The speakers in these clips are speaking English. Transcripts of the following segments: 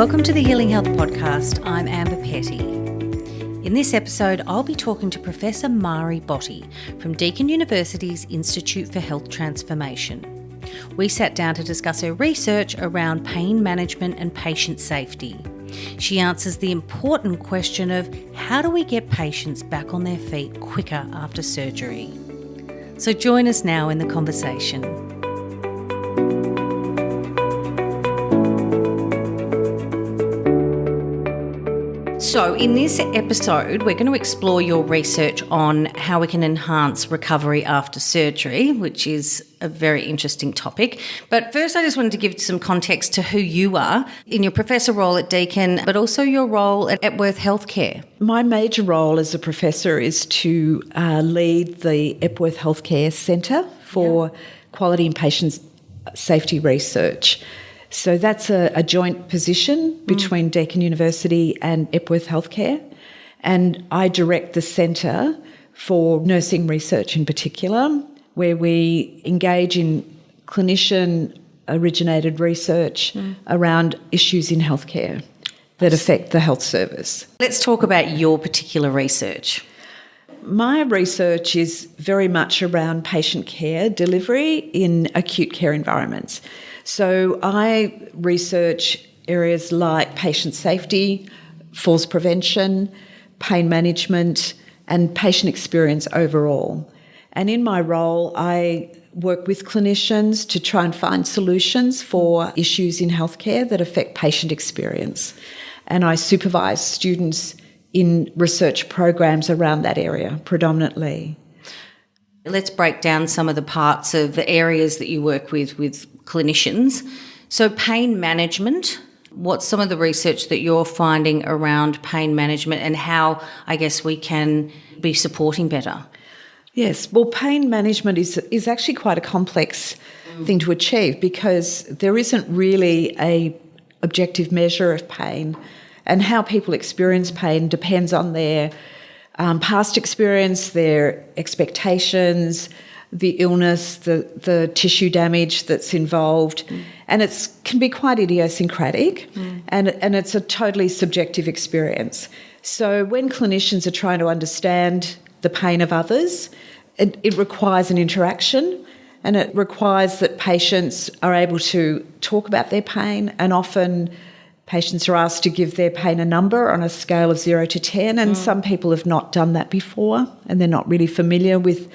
Welcome to the Healing Health Podcast. I'm Amber Petty. In this episode, I'll be talking to Professor Botti from Deakin University's Institute for Health Transformation. We sat down to discuss her research around pain management and patient safety. She answers the important question of how do we get patients back on their feet quicker after surgery? So join us now in the conversation. So in this episode, we're going to explore your research on how we can enhance recovery after surgery, which is a very interesting topic. But first, I just wanted to give some context to who you are in your professor role at Deakin, but also your role at Epworth Healthcare. My major role as a professor is to lead the Epworth Healthcare Centre for Quality and Patient Safety Research. So that's a joint position between Deakin University and Epworth Healthcare, and I direct the centre for nursing research in particular, where we engage in clinician-originated research around issues in healthcare that affect the health service. Let's talk about your particular research. My research is very much around patient care delivery in acute care environments. So I research areas like patient safety, falls prevention, pain management, and patient experience overall. And in my role, I work with clinicians to try and find solutions for issues in healthcare that affect patient experience. And I supervise students in research programs around that area predominantly. Let's break down some of the parts of the areas that you work with clinicians. So pain management, what's some of the research that you're finding around pain management and how, I guess, we can be supporting better? Yes, well, pain management is actually quite a complex thing to achieve because there isn't really a objective measure of pain, and how people experience pain depends on their past experience, their expectations, the illness, the tissue damage that's involved, and it can be quite idiosyncratic, and it's a totally subjective experience. So when clinicians are trying to understand the pain of others, it requires an interaction, and it requires that patients are able to talk about their pain, and often patients are asked to give their pain a number on a scale of 0 to 10, and some people have not done that before, and they're not really familiar with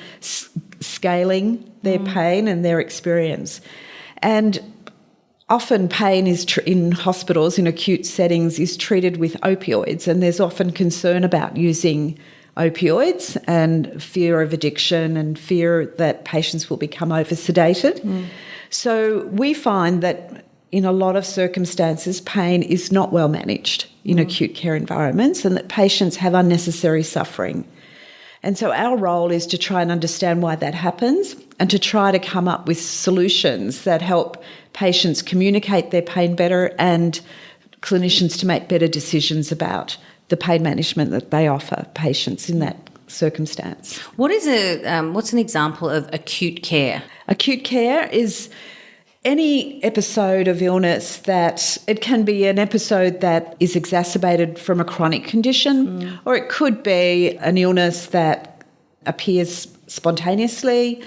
scaling their pain and their experience. And often pain is in hospitals, in acute settings, is treated with opioids, and there's often concern about using opioids and fear of addiction and fear that patients will become over-sedated. So we find that in a lot of circumstances, pain is not well managed in acute care environments, and that patients have unnecessary suffering. And so our role is to try and understand why that happens and to try to come up with solutions that help patients communicate their pain better and clinicians to make better decisions about the pain management that they offer patients in that circumstance. What's an example of acute care? Acute care is any episode of illness that it can be an episode that is exacerbated from a chronic condition, or it could be an illness that appears spontaneously,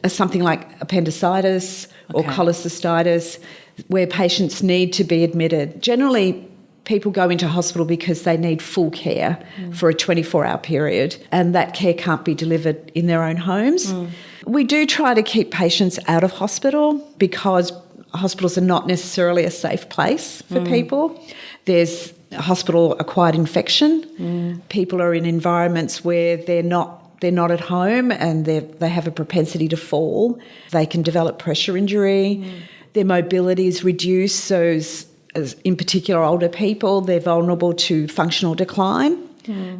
something like appendicitis or cholecystitis, where patients need to be admitted. Generally, people go into hospital because they need full care for a 24-hour period, and that care can't be delivered in their own homes. We do try to keep patients out of hospital because hospitals are not necessarily a safe place for people. There's hospital-acquired infection. People are in environments where they're not at home, and they have a propensity to fall. They can develop pressure injury. Their mobility is reduced, so as in particular older people, they're vulnerable to functional decline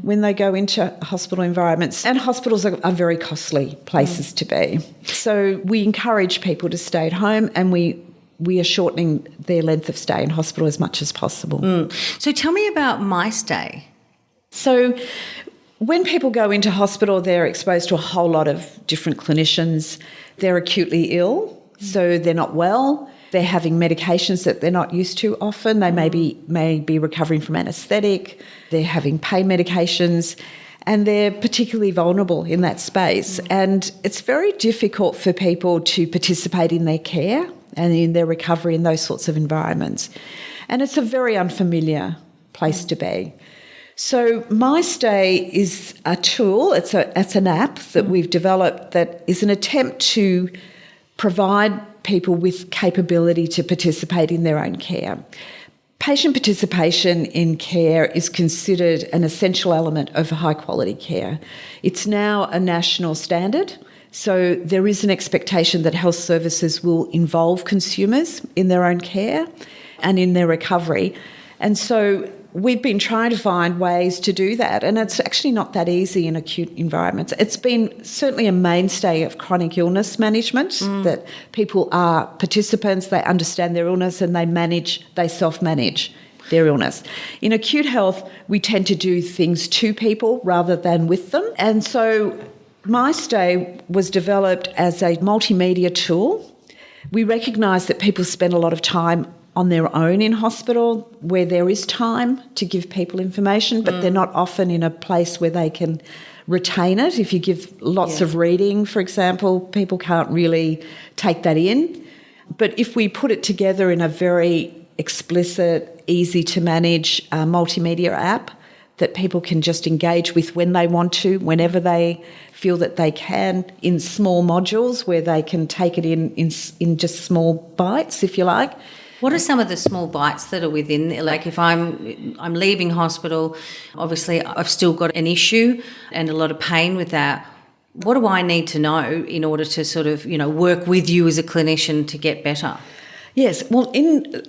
when they go into hospital environments. And hospitals are very costly places to be. So we encourage people to stay at home, and we are shortening their length of stay in hospital as much as possible. So tell me about my stay. So when people go into hospital, they're exposed to a whole lot of different clinicians. They're acutely ill, so they're not well. They're having medications that they're not used to often. They may be recovering from anaesthetic. They're having pain medications, and they're particularly vulnerable in that space. And it's very difficult for people to participate in their care and in their recovery in those sorts of environments. And it's a very unfamiliar place to be. So MyStay is a tool, it's an app that we've developed that is an attempt to provide people with capability to participate in their own care. Patient participation in care is considered an essential element of high quality care. It's now a national standard, so there is an expectation that health services will involve consumers in their own care and in their recovery. And so we've been trying to find ways to do that, and it's actually not that easy in acute environments. It's been certainly a mainstay of chronic illness management, that people are participants, they understand their illness, and they self-manage their illness. In acute health, we tend to do things to people rather than with them. And so MyStay was developed as a multimedia tool. We recognise that people spend a lot of time on their own in hospital where there is time to give people information, but they're not often in a place where they can retain it. If you give lots of reading, for example, people can't really take that in. But if we put it together in a very explicit, easy to manage multimedia app that people can just engage with when they want to, whenever they feel that they can, in small modules where they can take it in just small bites, if you like. What are some of the small bites that are within there? Like if I'm leaving hospital, obviously I've still got an issue and a lot of pain with that. What do I need to know in order to sort of, work with you as a clinician to get better? Yes, well,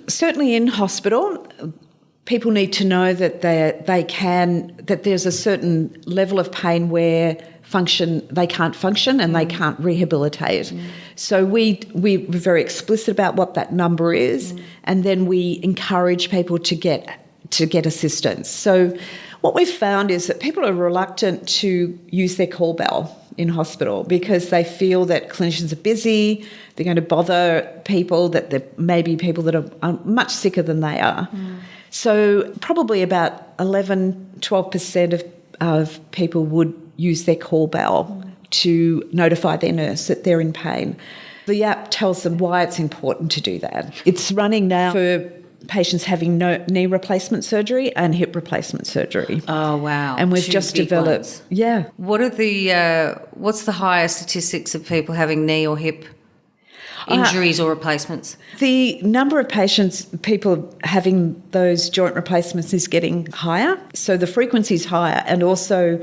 certainly in hospital, people need to know that that there's a certain level of pain where they can't function and they can't rehabilitate. So we're very explicit about what that number is, and then we encourage people to get assistance. So what we've found is that people are reluctant to use their call bell in hospital because they feel that clinicians are busy, they're going to bother people, that there may be people that are much sicker than they are. So probably about 12% of people would use their call bell to notify their nurse that they're in pain. The app tells them why it's important to do that. It's running now for patients having knee replacement surgery and hip replacement surgery. Oh, wow. And we've just developed... ones. Yeah. What's the higher statistics of people having knee or hip injuries or replacements? The number of people having those joint replacements is getting higher. So the frequency is higher and also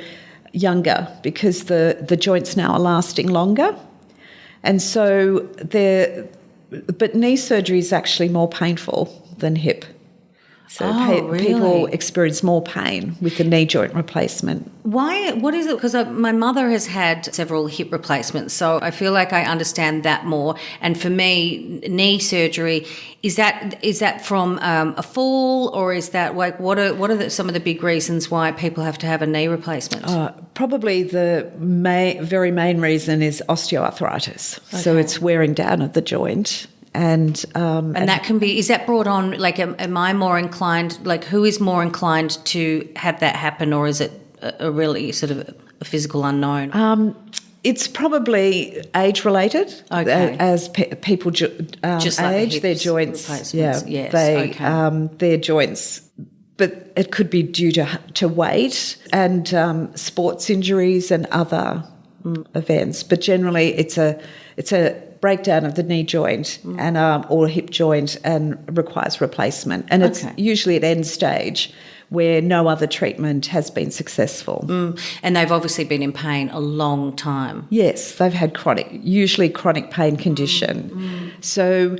younger because the joints now are lasting longer. And so but knee surgery is actually more painful than hip. So really? People experience more pain with the knee joint replacement. Why? What is it? Because my mother has had several hip replacements, so I feel like I understand that more. And for me, knee surgery, is that from a fall, or is that like what are some of the big reasons why people have to have a knee replacement? Probably the very main reason is osteoarthritis. Okay. So it's wearing down of the joint. And that can be, is that brought on, like, am I more inclined, like, who is more inclined to have that happen, or is it a really sort of a physical unknown? It's probably age-related. Okay. As people just like age, their joints, their joints. But it could be due to weight and sports injuries and other events. But generally, it's a breakdown of the knee joint and or hip joint and requires replacement. And it's usually at end stage where no other treatment has been successful. And they've obviously been in pain a long time. Yes, they've had usually chronic pain condition. So,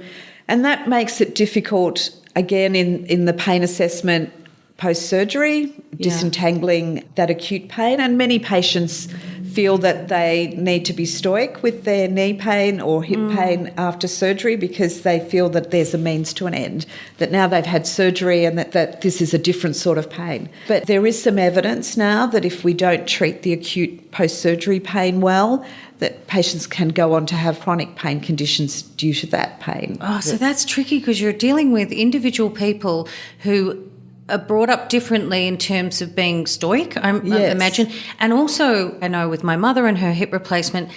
and that makes it difficult, again, in the pain assessment post-surgery, disentangling that acute pain. And many patients feel that they need to be stoic with their knee pain or hip pain after surgery because they feel that there's a means to an end, that now they've had surgery and that this is a different sort of pain. But there is some evidence now that if we don't treat the acute post-surgery pain well, that patients can go on to have chronic pain conditions due to that pain. Oh, so that's tricky because you're dealing with individual people who are brought up differently in terms of being stoic, I imagine. And also, I know with my mother and her hip replacement,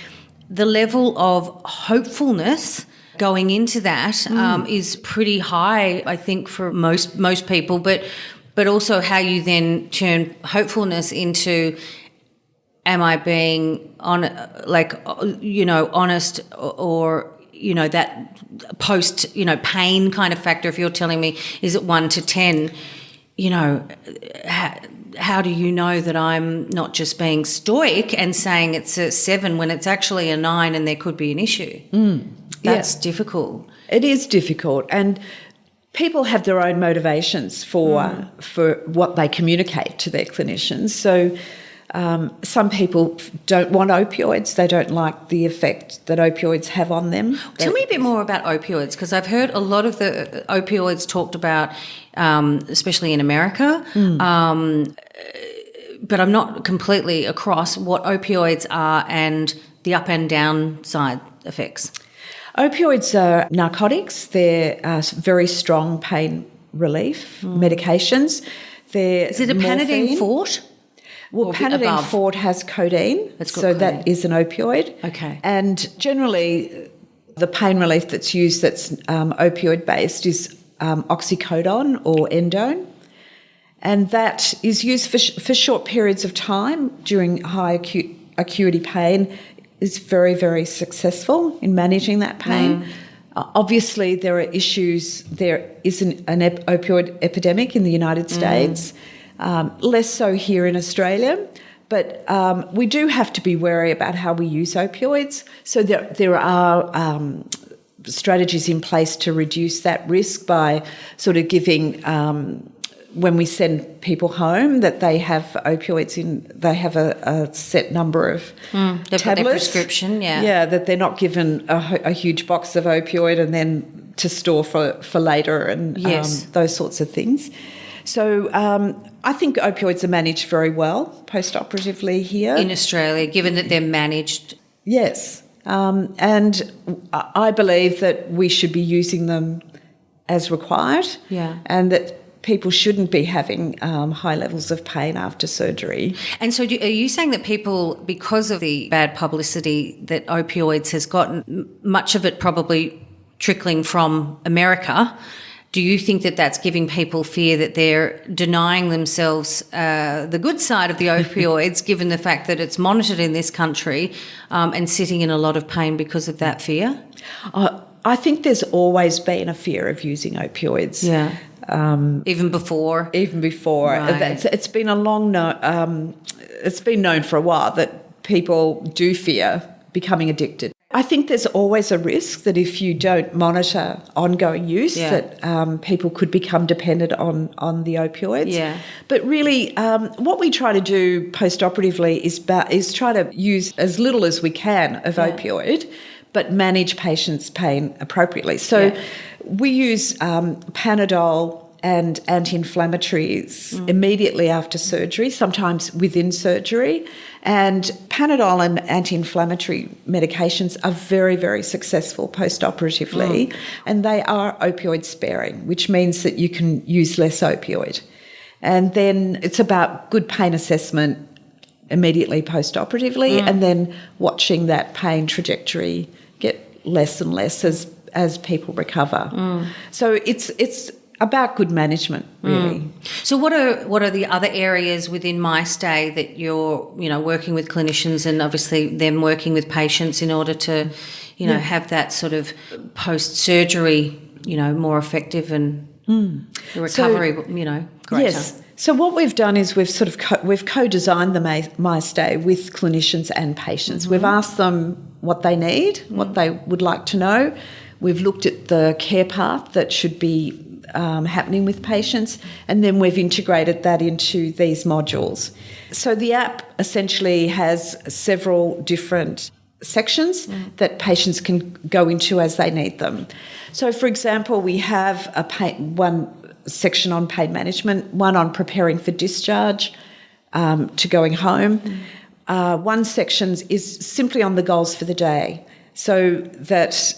the level of hopefulness going into that is pretty high, I think, for most people, but also how you then turn hopefulness into, am I being honest, or that post pain kind of factor. If you're telling me, is it 1 to 10? How do you know that I'm not just being stoic and saying it's a 7 when it's actually a 9 and there could be an issue? That's difficult. It is difficult, and people have their own motivations for what they communicate to their clinicians. So some people don't want opioids. They don't like the effect that opioids have on them. Tell me a bit more about opioids, because I've heard a lot of the opioids talked about, especially in America, but I'm not completely across what opioids are and the up and down side effects. Opioids are narcotics. They're very strong pain relief medications. Is it a Panadine Forte? Well, Panadine Forte has codeine, that is an opioid. Okay. And generally, the pain relief that's used that's opioid-based is oxycodone or endone, and that is used for short periods of time during high acuity pain. Is very, very successful in managing that pain. Obviously, there are issues. There is an opioid epidemic in the United States, less so here in Australia, but we do have to be wary about how we use opioids. So there are strategies in place to reduce that risk by sort of giving, when we send people home, that they have opioids they have a set number of tablets. Their prescription, Yeah, that they're not given a huge box of opioid and then to store for later and those sorts of things. So I think opioids are managed very well post-operatively here. In Australia, given that they're managed? Yes. And I believe that we should be using them as required, and that people shouldn't be having high levels of pain after surgery. And so are you saying that people, because of the bad publicity that opioids has gotten, much of it probably trickling from America, do you think that that's giving people fear that they're denying themselves the good side of the opioids, given the fact that it's monitored in this country, and sitting in a lot of pain because of that fear? I think there's always been a fear of using opioids. Yeah. Even before? Even before. Right. It's been it's been known for a while that people do fear becoming addicted. I think there's always a risk that if you don't monitor ongoing use, that people could become dependent on the opioids. Yeah. But really, what we try to do post-operatively is try to use as little as we can of opioid, but manage patients' pain appropriately. So we use Panadol and anti-inflammatories immediately after surgery, sometimes within surgery. And Panadol and anti-inflammatory medications are very, very successful post-operatively, and they are opioid sparing, which means that you can use less opioid. And then it's about good pain assessment immediately post-operatively, and then watching that pain trajectory get less and less as people recover. So it's about good management, really. So what are the other areas within MyStay that you're working with clinicians and obviously them working with patients in order to have that sort of post surgery more effective and the recovery greater? Yes. So what we've done is we've co-designed the MyStay with clinicians and patients. We've asked them what they need, what they would like to know. We've looked at the care path that should be happening with patients, and then we've integrated that into these modules. So the app essentially has several different sections that patients can go into as they need them. So, for example, we have one section on pain management, one on preparing for discharge to going home. one section is simply on the goals for the day, so that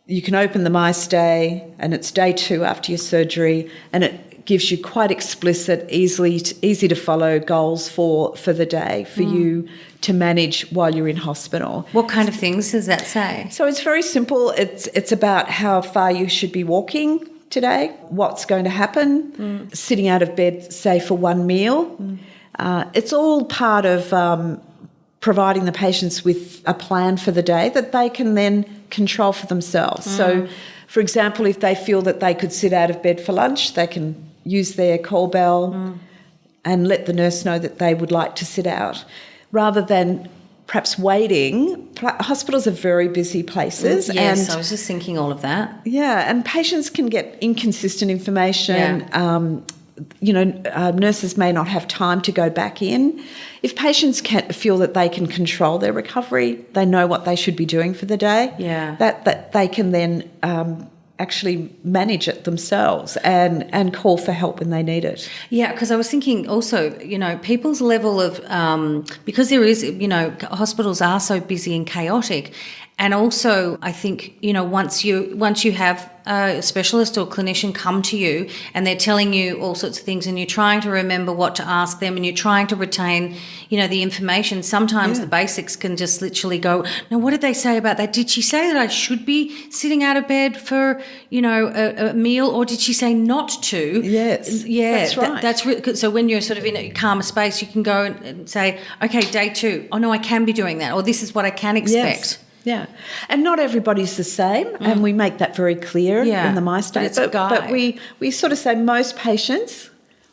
you can open the My Stay, and it's day 2 after your surgery, and it gives you quite explicit, easy to follow goals for the day for you to manage while you're in hospital. What kind of things does that say? So it's very simple. It's about how far you should be walking today, what's going to happen, sitting out of bed, say, for one meal. It's all part of providing the patients with a plan for the day that they can then control for themselves. So, for example, if they feel that they could sit out of bed for lunch, they can use their call bell and let the nurse know that they would like to sit out, rather than perhaps waiting. Hospitals are very busy places. Yes, and I was just thinking all of that. yeah, and patients can get inconsistent information. Nurses may not have time to go back in. If patients feel that they can control their recovery, they know what they should be doing for the day, that they can then actually manage it themselves and call for help when they need it. Yeah, because I was thinking also, people's level of, because there is, hospitals are so busy and chaotic. And also, I think, once you have a specialist or clinician come to you and they're telling you all sorts of things and you're trying to remember what to ask them and you're trying to retain, the information, sometimes the basics can just literally go, no, what did they say about that? Did she say that I should be sitting out of bed for, a meal, or did she say not to? Yes, yeah, that's right. That's really good. So when you're sort of in a calmer space, you can go and say, okay, day 2, oh no, I can be doing that, or this is what I can expect. Yes. Yeah, and not everybody's the same, and we make that very clear in the My Stay. But we sort of say most patients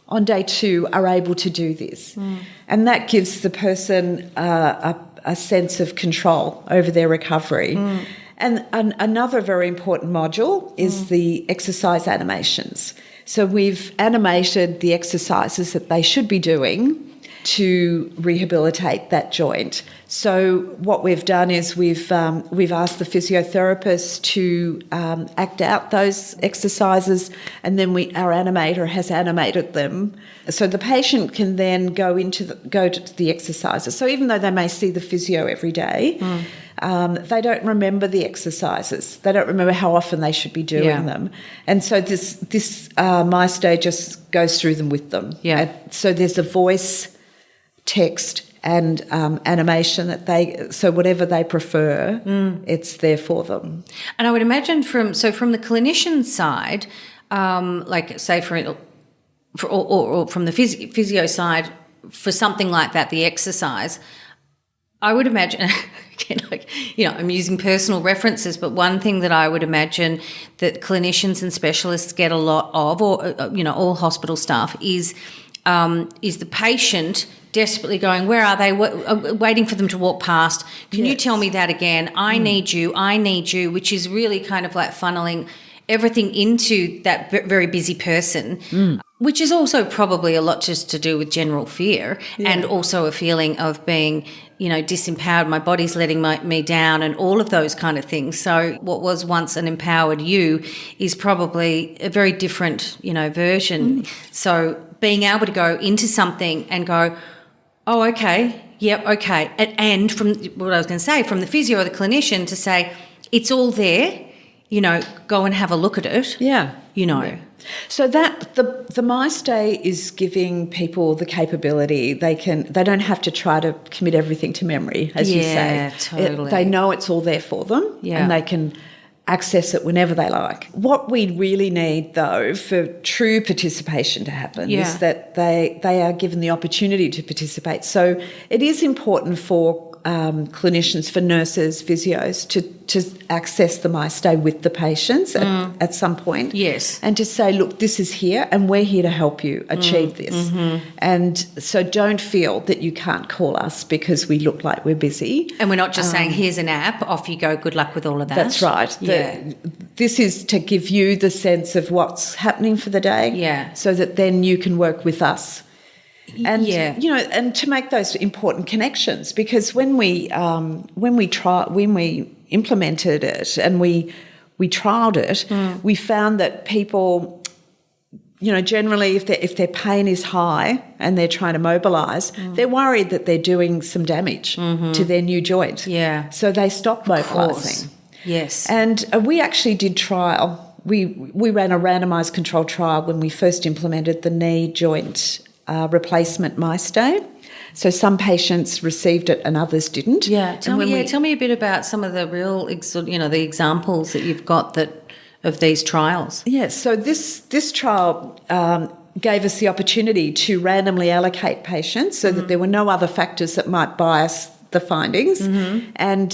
on day 2 are able to do this, and that gives the person a sense of control over their recovery. And another very important module is the exercise animations. So we've animated the exercises that they should be doing to rehabilitate that joint. So what we've done is we've asked the physiotherapist to act out those exercises, and then our animator has animated them. So the patient can then go to the exercises. So even though they may see the physio every day, they don't remember the exercises. They don't remember how often they should be doing them. And so this My Stay just goes through them with them. Yeah. So there's a voice, text and animation so whatever they prefer, it's there for them. And I would imagine from the clinician side, like say or from the physio side, for something like that, the exercise, I would imagine, again, I'm using personal references, but one thing that I would imagine that clinicians and specialists get a lot of, or all hospital staff, is the patient desperately going, where are they, waiting for them to walk past. Can you tell me that again? I need you, which is really kind of like funneling everything into that very busy person, which is also probably a lot just to do with general fear and also a feeling of being, disempowered. My body's letting me down and all of those kind of things. So what was once an empowered you is probably a very different, version. So being able to go into something and go, oh, okay, yep, okay. And from what I was going to say, from the physio or the clinician to say, it's all there, go and have a look at it. Yeah. Yeah. So that the My Stay is giving people the capability. They don't have to try to commit everything to memory, as you say. Yeah, totally. They know it's all there for them, and they can access it whenever they like. What we really need, though, for true participation to happen is that they are given the opportunity to participate. So it is important for clinicians, for nurses, physios, to access the My Stay with the patients at some point. Yes. And to say, look, this is here and we're here to help you achieve this. And so don't feel that you can't call us because we look like we're busy. And we're not just saying, here's an app, off you go, good luck with all of that. That's right. This is to give you the sense of what's happening for the day so that then you can work with us. And and to make those important connections, because when we implemented it and we trialled it, we found that people generally if their pain is high and they're trying to mobilise, they're worried that they're doing some damage to their new joint. Yeah. So they stop mobilising. Yes. And we actually did trial. We ran a randomised controlled trial when we first implemented the knee joint replacement MyStay. So some patients received it and others didn't. Yeah. Tell me a bit about some of the real, the examples that you've got of these trials. Yes. So this trial gave us the opportunity to randomly allocate patients so that there were no other factors that might bias the findings, and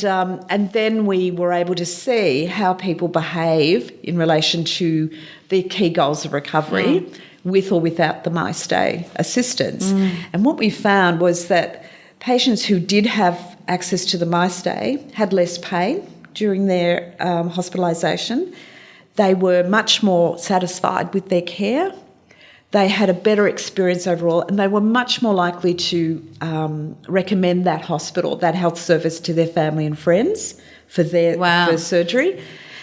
then we were able to see how people behave in relation to the key goals of recovery with or without the MyStay assistance. And what we found was that patients who did have access to the MyStay had less pain during their hospitalisation. They were much more satisfied with their care. They had a better experience overall, and they were much more likely to recommend that hospital, that health service to their family and friends for their surgery.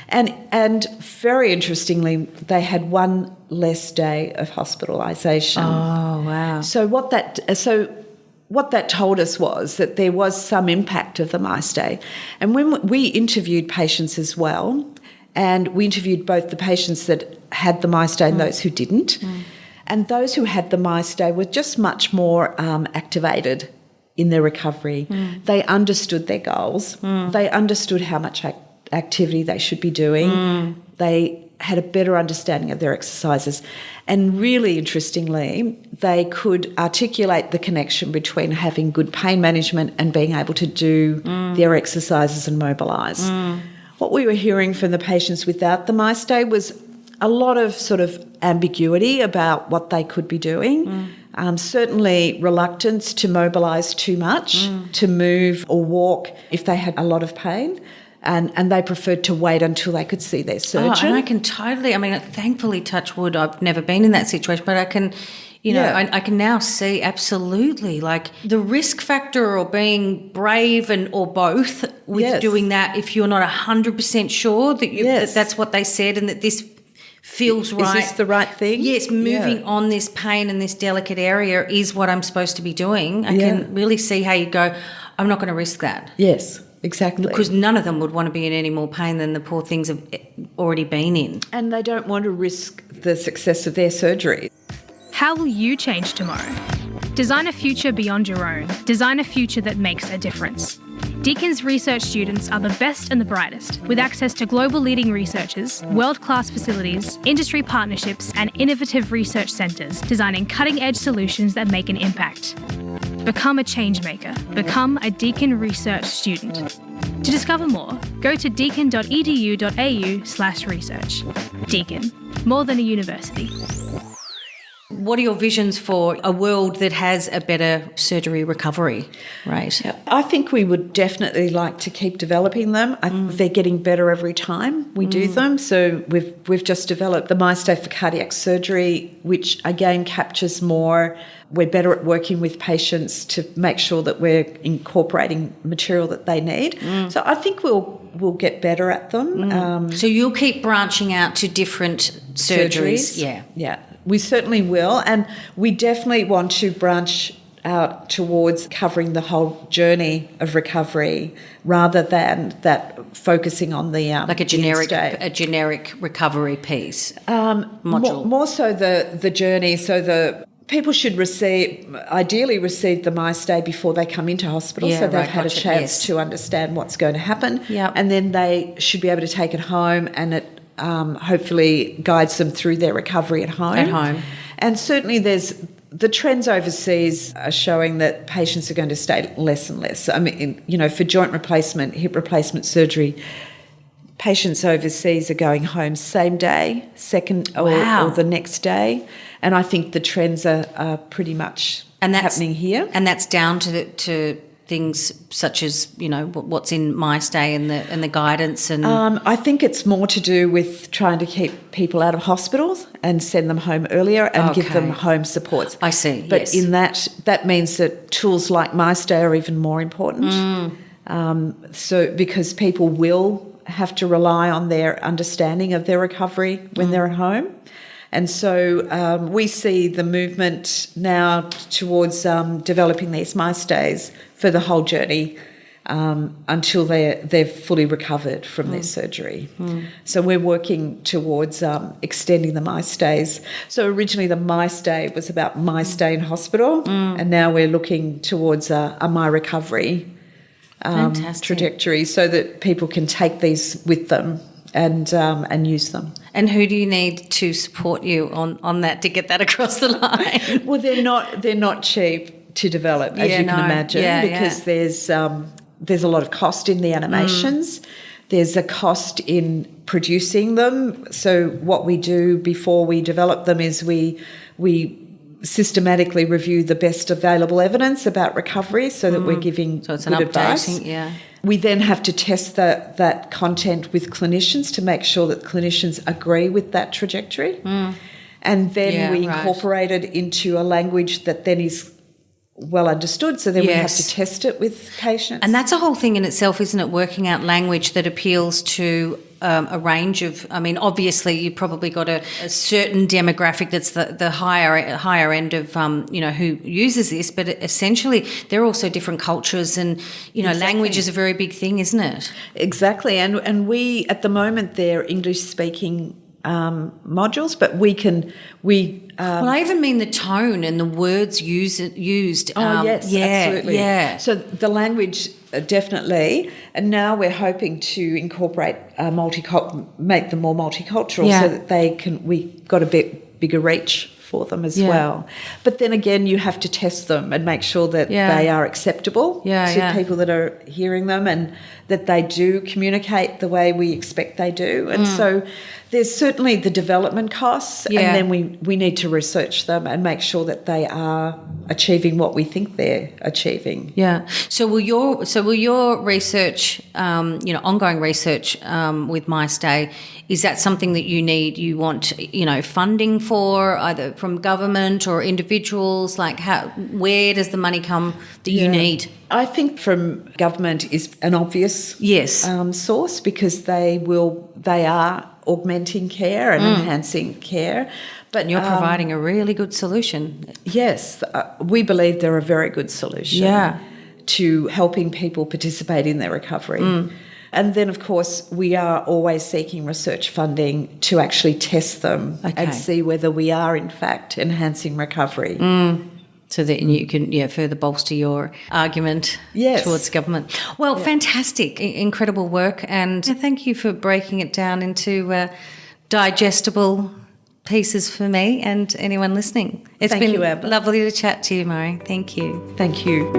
And very interestingly, they had one less day of hospitalisation. Oh, wow. So what that told us was that there was some impact of the MyStay. And when we interviewed patients as well, and we interviewed both the patients that had the MyStay and those who didn't, and those who had the MyStay were just much more activated in their recovery. They understood their goals. They understood how much activity they should be doing. They had a better understanding of their exercises. And really interestingly, they could articulate the connection between having good pain management and being able to do their exercises and mobilise. What we were hearing from the patients without the MyStay was a lot of sort of ambiguity about what they could be doing. Certainly reluctance to mobilise too much, to move or walk if they had a lot of pain. And they preferred to wait until they could see their surgeon. And I can thankfully, touch wood, I've never been in that situation, but I can, I can now see absolutely like the risk factor or being brave or both with doing that if you're not 100% sure that that's what they said and that this feels right. Is this the right thing? Yes, moving on this pain and this delicate area is what I'm supposed to be doing. I can really see how you go, I'm not going to risk that. Yes, exactly. Because none of them would want to be in any more pain than the poor things have already been in. And they don't want to risk the success of their surgery. How will you change tomorrow? Design a future beyond your own. Design a future that makes a difference. Deakin's research students are the best and the brightest, with access to global leading researchers, world-class facilities, industry partnerships, and innovative research centres designing cutting-edge solutions that make an impact. Become a change maker. Become a Deakin research student. To discover more, go to deakin.edu.au/research. Deakin, more than a university. What are your visions for a world that has a better surgery recovery rate? I think we would definitely like to keep developing them. They're getting better every time we do them. So we've just developed the MyStay for cardiac surgery, which again captures more. We're better at working with patients to make sure that we're incorporating material that they need. So I think we'll get better at them. So you'll keep branching out to different surgeries? Yeah. We certainly will, and we definitely want to branch out towards covering the whole journey of recovery rather than that focusing on the like a generic recovery piece module. More so the journey. So people should ideally receive the MyStay before they come into hospital, so they've had a chance to understand what's going to happen, and then they should be able to take it home, and it hopefully guides them through their recovery at home. And certainly the trends overseas are showing that patients are going to stay less and less. I mean, for joint replacement, hip replacement surgery, patients overseas are going home same day, second or the next day. And I think the trends are pretty much happening here. And that's down to things such as, what's in MyStay and the guidance and I think it's more to do with trying to keep people out of hospitals and send them home earlier and give them home supports. I see. But in that means that tools like MyStay are even more important. So because people will have to rely on their understanding of their recovery when they're at home. And so we see the movement now towards developing these MyStays for the whole journey until they've fully recovered from their surgery. So we're working towards extending the MyStays. So originally the MyStay was about my stay in hospital, and now we're looking towards a My Recovery trajectory, so that people can take these with them and use them. And who do you need to support you on that to get that across the line? Well, they're not cheap to develop, as you can imagine, because there's a lot of cost in the animations. There's a cost in producing them. So what we do before we develop them is we systematically review the best available evidence about recovery, so that we're giving so it's good an advice. updating, yeah. We then have to test that content with clinicians to make sure that clinicians agree with that trajectory. And then we incorporate it into a language that then is well understood. So then we have to test it with patients. And that's a whole thing in itself, isn't it? Working out language that appeals to a range of, I mean, obviously you've probably got a certain demographic that's the higher end of, who uses this, but essentially they're also different cultures, and, language is a very big thing, isn't it? Exactly. And we, at the moment, they're English-speaking modules, but well, I even mean the tone and the words used. Yes, absolutely. Yeah. So the language, definitely, and now we're hoping to incorporate make them more multicultural, so that we've got a bit bigger reach for them as well. But then again, you have to test them and make sure that they are acceptable to people that are hearing them, and that they do communicate the way we expect they do. And so there's certainly the development costs, and then we need to research them and make sure that they are achieving what we think they're achieving. Yeah. So will your research, ongoing research with MyStay, is that something that you need? You want, funding for, either from government or individuals? Like, where does the money come that you need? I think from government is an obvious source, because they are augmenting care and enhancing care. But you're providing a really good solution. Yes, we believe they're a very good solution to helping people participate in their recovery. And then, of course, we are always seeking research funding to actually test them and see whether we are, in fact, enhancing recovery. So that you can further bolster your argument towards government. Well, fantastic, incredible work, and thank you for breaking it down into digestible pieces for me and anyone listening. It's been lovely to chat to you, Murray. Thank you. Thank you.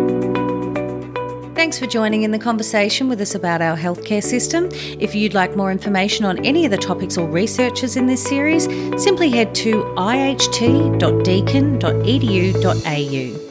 Thanks for joining in the conversation with us about our healthcare system. If you'd like more information on any of the topics or researchers in this series, simply head to iht.deakin.edu.au.